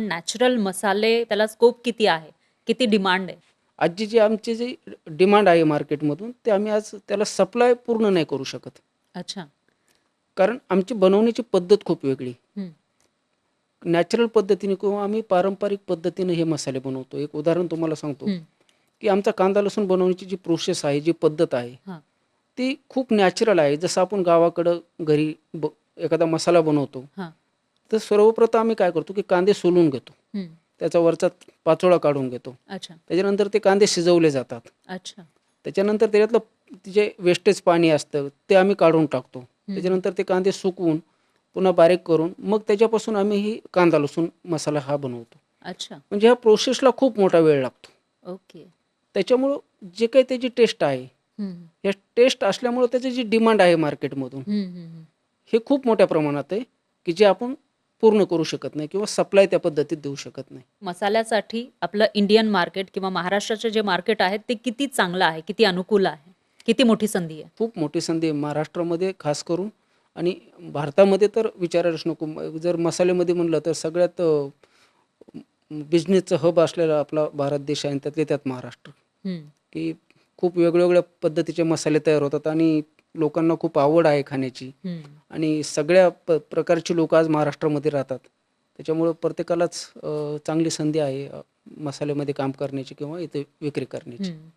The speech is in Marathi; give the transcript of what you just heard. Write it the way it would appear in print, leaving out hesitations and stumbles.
नॅचरल मसाले त्याला स्कोप किती आहे? किती डिमांड आहे? आजची जी आमची जी डिमांड आहे मार्केटमधून, ते आम्ही आज त्याला सप्लाय पूर्ण नाही करू शकत. अच्छा. कारण आमची बनवण्याची पद्धत खूप वेगळी. हं, नॅचरल पद्धतीने किंवा आम्ही पारंपरिक पद्धतीने हे मसाले बनवतो. एक उदाहरण तुम्हाला सांगतो, हं. की आमचा कांदा लसूण बनवण्याची जी प्रोसेस आहे, जी पद्धत आहे, हां. ती खूप नॅचरल आहे. जसं आपण गावाकडं घरी एखादा मसाला बनवतो, हां. तर सर्वप्रथम आम्ही काय करतो, की कांदे सोलून घेतो. हं. त्याचा वरचा पाचोळा काढून घेतो. अच्छा. त्याच्यानंतर ते कांदे शिजवले जातात. अच्छा. त्याच्यानंतर त्याच्यातलं जे वेस्टेज पाणी असतं ते आम्ही काढून टाकतो. हं, हं. त्याच्यानंतर ते कांदे सुकवून पुन्हा बारीक करून मग त्याच्यापासून आम्ही ही कांदा लसूण मसाला हा बनवतो. अच्छा. म्हणजे ह्या प्रोसेसला खूप मोठा वेळ लागतो. ओके. त्याच्यामुळं जे काही त्याची टेस्ट आहे, हं, या टेस्ट असल्यामुळं त्याची जी डिमांड आहे मार्केटमधून, हं, हं, हं. हे खूप मोठ्या प्रमाणात आहे, की जे आपण पूर्ण करू शकत नाही किंवा सप्लाय त्या पद्धतीत देऊ शकत नाही. मसाल्यासाठी आपलं इंडियन मार्केट किंवा महाराष्ट्राचे जे मार्केट आहे ते किती चांगलं आहे, किती अनुकूल आहे? किती मोठी संधी आहे? खूप मोठी संधी आहे महाराष्ट्रामध्ये खास करून आणि भारतामध्ये तर विचारायलाच नको. जर मसाल्यामध्ये म्हणलं तर सगळ्यात बिझनेसचं हब असलेला आपला भारत देश आहे आणि त्यातल्या त्यात महाराष्ट्र, हं, की खूप वेगवेगळ्या पद्धतीचे मसाले तयार होतात आणि लोकांना खूप आवड आहे खाण्याची हं. आणि सगळ्या प्रकारची लोकं आज महाराष्ट्रामध्ये राहतात. त्याच्यामुळं प्रत्येकालाच चांगली संधी आहे मसाल्यामध्ये काम करण्याची किंवा इथे विक्री करण्याची. हं.